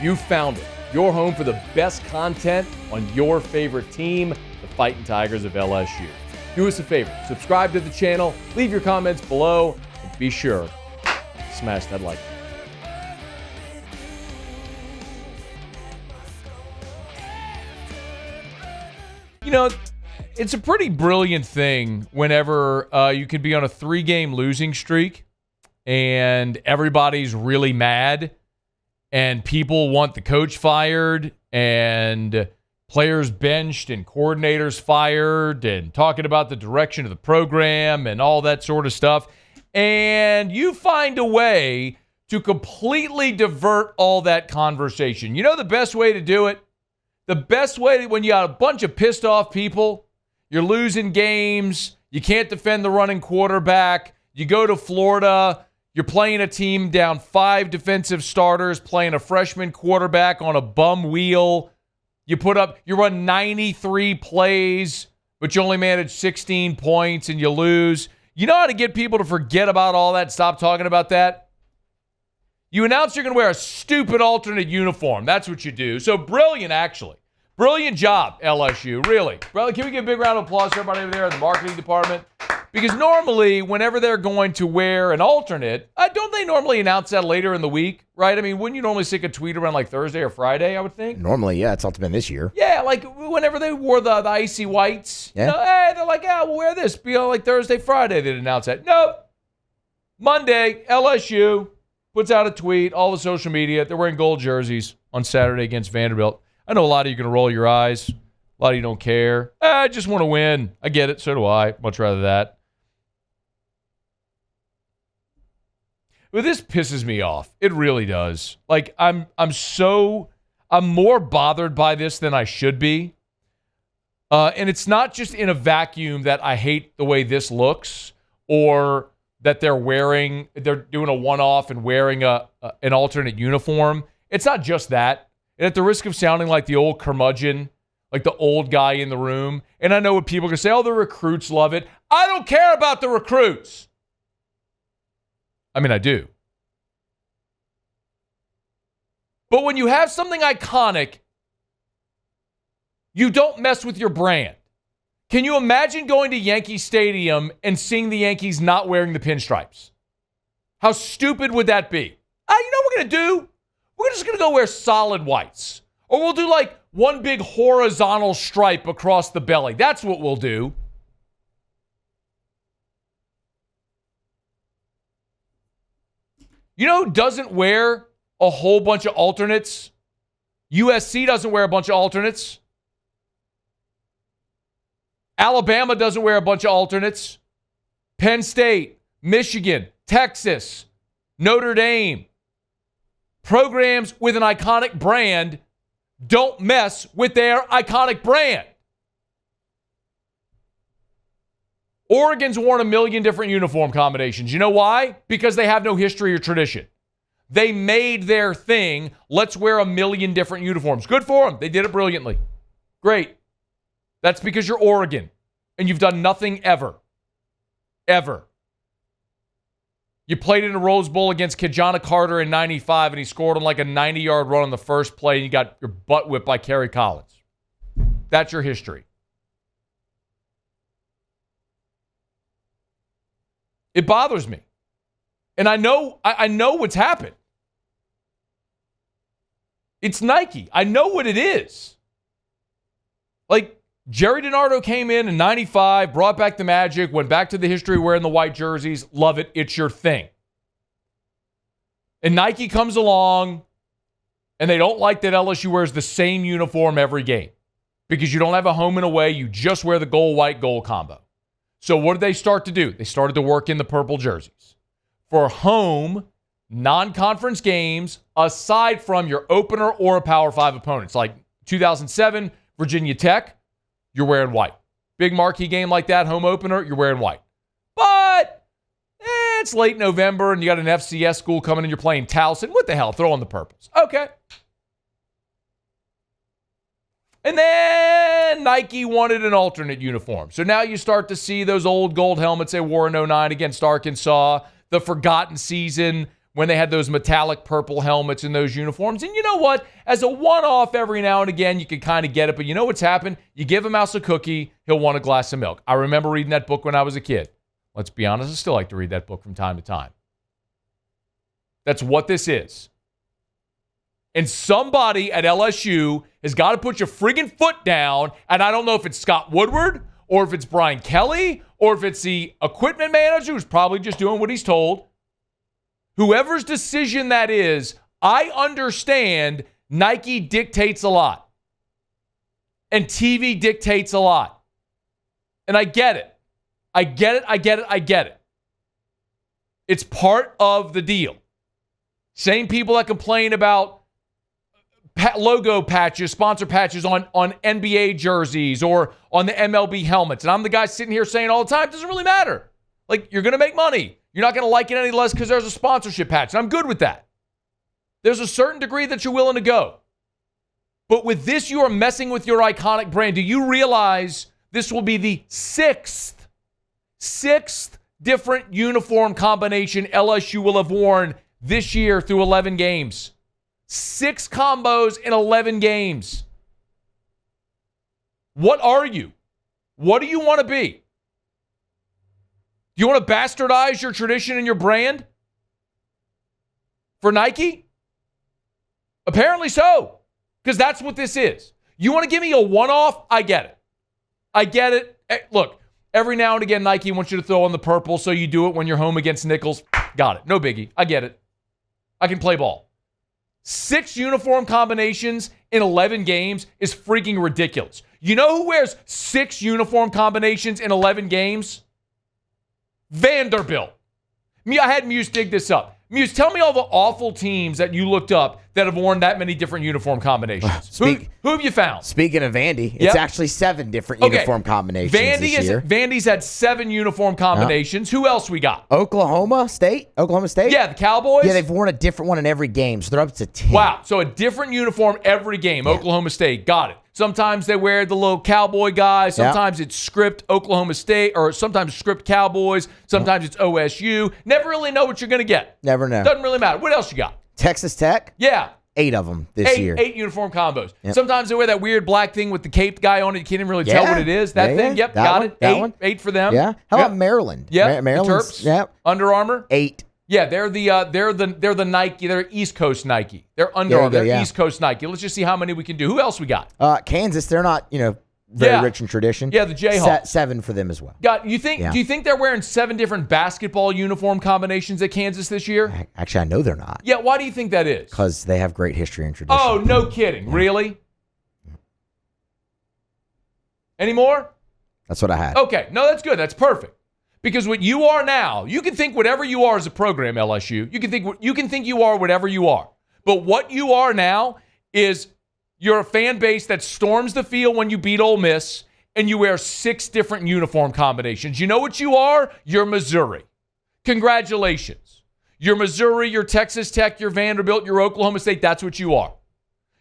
You found it. Your home for the best content on your favorite team, the Fighting Tigers of LSU. Do us a favor. Subscribe to the channel. Leave your comments below. And be sure to smash that like button. You know, it's a pretty brilliant thing whenever you can be on a 3-game losing streak and everybody's really mad and people want the coach fired and players benched and coordinators fired and talking about the direction of the program and all that sort of stuff. And you find a way to completely divert all that conversation. You know the best way to do it? The best way, when you got a bunch of pissed off people, you're losing games, you can't defend the running quarterback, you go to Florida, you're playing a team down 5 defensive starters, playing a freshman quarterback on a bum wheel. You run 93 plays, but you only manage 16 points and you lose. You know how to get people to forget about all that, stop talking about that? You announce you're going to wear a stupid alternate uniform. That's what you do. So brilliant, actually. Brilliant job, LSU, really. Brother, can we give a big round of applause to everybody over there in the marketing department? Because normally, whenever they're going to wear an alternate, don't they normally announce that later in the week, right? I mean, wouldn't you normally stick a tweet around like Thursday or Friday, I would think? Normally, yeah. It's all been this year. Yeah, like whenever they wore the icy whites, yeah. Hey, they're like, we'll wear this. Like Thursday, Friday, they'd announce that. Nope. Monday, LSU puts out a tweet, all the social media. They're wearing gold jerseys on Saturday against Vanderbilt. I know a lot of you are going to roll your eyes. A lot of you don't care. I just want to win. I get it. So do I. Much rather that. But this pisses me off. It really does. Like, I'm more bothered by this than I should be. And it's not just in a vacuum that I hate the way this looks or that they're doing a one-off and wearing an alternate uniform. It's not just that. And at the risk of sounding like the old curmudgeon, like the old guy in the room, and I know what people are going to say, the recruits love it. I don't care about the recruits. I mean, I do. But when you have something iconic, you don't mess with your brand. Can you imagine going to Yankee Stadium and seeing the Yankees not wearing the pinstripes? How stupid would that be? You know what we're going to do? We're just going to go wear solid whites. Or we'll do like one big horizontal stripe across the belly. That's what we'll do. You know who doesn't wear a whole bunch of alternates? USC doesn't wear a bunch of alternates. Alabama doesn't wear a bunch of alternates. Penn State, Michigan, Texas, Notre Dame. Programs with an iconic brand don't mess with their iconic brand. Oregon's worn a million different uniform combinations. You know why? Because they have no history or tradition. They made their thing. Let's wear a million different uniforms. Good for them. They did it brilliantly. Great. That's because you're Oregon and you've done nothing ever. Ever. You played in a Rose Bowl against Kajana Carter in 95 and he scored on like a 90-yard run on the first play and you got your butt whipped by Kerry Collins. That's your history. It bothers me. And I know what's happened. It's Nike. I know what it is. Like, Jerry DiNardo came in 95, brought back the magic, went back to the history wearing the white jerseys. Love it. It's your thing. And Nike comes along, and they don't like that LSU wears the same uniform every game because you don't have a home and away. You just wear the gold-white-gold combo. So what did they start to do? They started to work in the purple jerseys. For home, non-conference games, aside from your opener or a Power 5 opponents, like 2007, Virginia Tech, you're wearing white. Big marquee game like that, home opener, you're wearing white. But it's late November and you got an FCS school coming and you're playing Towson. What the hell? Throw on the purples. Okay. And then Nike wanted an alternate uniform. So now you start to see those old gold helmets they wore in 09 against Arkansas, the forgotten season when they had those metallic purple helmets and those uniforms. And you know what? As a one-off every now and again, you can kind of get it. But you know what's happened? You give a mouse a cookie, he'll want a glass of milk. I remember reading that book when I was a kid. Let's be honest, I still like to read that book from time to time. That's what this is. And somebody at LSU has got to put your friggin' foot down. And I don't know if it's Scott Woodward or if it's Brian Kelly or if it's the equipment manager who's probably just doing what he's told. Whoever's decision that is, I understand Nike dictates a lot. And TV dictates a lot. And I get it. I get it. It's part of the deal. Same people that complain about logo patches, sponsor patches on NBA jerseys or on the MLB helmets. And I'm the guy sitting here saying all the time, it doesn't really matter. Like, you're going to make money. You're not going to like it any less because there's a sponsorship patch. And I'm good with that. There's a certain degree that you're willing to go. But with this, you are messing with your iconic brand. Do you realize this will be the sixth different uniform combination LSU will have worn this year through 11 games? 6 combos in 11 games. What are you? What do you want to be? Do you want to bastardize your tradition and your brand for Nike? Apparently so, because that's what this is. You want to give me a one-off? I get it. Look, every now and again, Nike wants you to throw on the purple, so you do it when you're home against Nichols. Got it. No biggie. I get it. I can play ball. 6 uniform combinations in 11 games is freaking ridiculous. You know who wears 6 uniform combinations in 11 games? Vanderbilt. I had Muse dig this up. Muse, tell me all the awful teams that you looked up that have worn that many different uniform combinations. Who have you found? Speaking of Vandy, it's actually 7 different uniform combinations this year. Vandy's had 7 uniform combinations. Who else we got? Oklahoma State? Yeah, the Cowboys? Yeah, they've worn a different one in every game, so they're up to 10. Wow, so a different uniform every game. Yeah. Oklahoma State, got it. Sometimes they wear the little cowboy guys. Sometimes it's script Oklahoma State, or sometimes script Cowboys. Sometimes it's OSU. Never really know what you're going to get. Never know. Doesn't really matter. What else you got? Texas Tech? Yeah. 8 of them this year. 8 uniform combos. Yep. Sometimes they wear that weird black thing with the cape guy on it. You can't even really tell what it is. That thing? Yep, got it. 8 for them. Yeah. How about Maryland? Yeah. Maryland. Terps. Yep. Under Armour? 8. Yeah, they're the Nike. They're East Coast Nike. They're Under Armour. They're East Coast Nike. Let's just see how many we can do. Who else we got? Kansas. They're not, very rich in tradition. Yeah, the Jayhawks. 7 for them as well. Do you think they're wearing 7 different basketball uniform combinations at Kansas this year? Actually, I know they're not. Yeah, why do you think that is? Because they have great history and tradition. Oh, no kidding. Yeah. Really? Any more? That's what I had. Okay. No, that's good. That's perfect. Because what you are now, you can think whatever you are as a program, LSU. You can think you are whatever you are. But what you are now is you're a fan base that storms the field when you beat Ole Miss, and you wear 6 different uniform combinations. You know what you are? You're Missouri. Congratulations. You're Missouri, you're Texas Tech, you're Vanderbilt, you're Oklahoma State. That's what you are.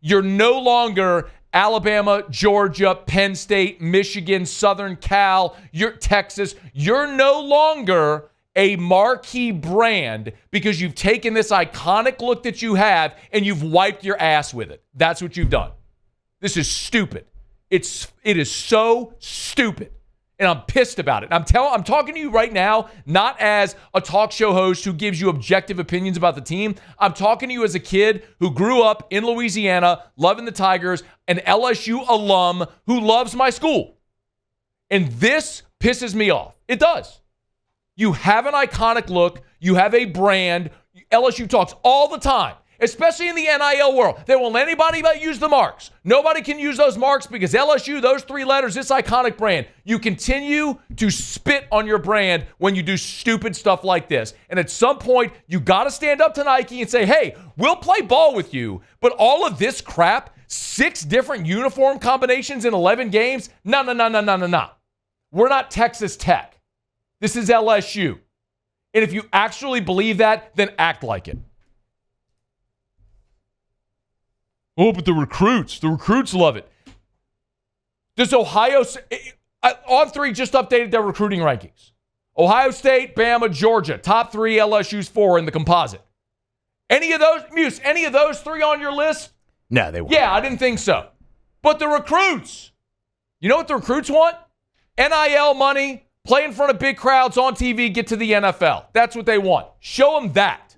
You're no longer Alabama, Georgia, Penn State, Michigan, Southern Cal, you're Texas. You're no longer a marquee brand because you've taken this iconic look that you have and you've wiped your ass with it. That's what you've done. This is stupid. It is so stupid. And I'm pissed about it. I'm talking to you right now, not as a talk show host who gives you objective opinions about the team. I'm talking to you as a kid who grew up in Louisiana, loving the Tigers, an LSU alum who loves my school. And this pisses me off. It does. You have an iconic look. You have a brand. LSU talks all the time, especially in the NIL world. They won't let anybody use the marks. Nobody can use those marks because LSU, those 3 letters, this iconic brand. You continue to spit on your brand when you do stupid stuff like this. And at some point, you got to stand up to Nike and say, hey, we'll play ball with you, but all of this crap, 6 different uniform combinations in 11 games? No. We're not Texas Tech. This is LSU. And if you actually believe that, then act like it. Oh, but the recruits love it. Does Ohio On3 just updated their recruiting rankings. Ohio State, Bama, Georgia, top 3, LSU's 4 in the composite. Any of those, Muse, any of those three on your list? No, they won't. Yeah, I didn't think so. But the recruits, you know what the recruits want? NIL money, play in front of big crowds on TV, get to the NFL. That's what they want. Show them that.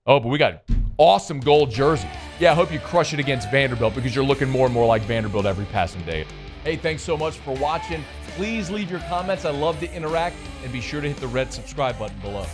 Oh, but we got awesome gold jerseys. Yeah, I hope you crush it against Vanderbilt because you're looking more and more like Vanderbilt every passing day. Hey, thanks so much for watching. Please leave your comments. I love to interact. And be sure to hit the red subscribe button below.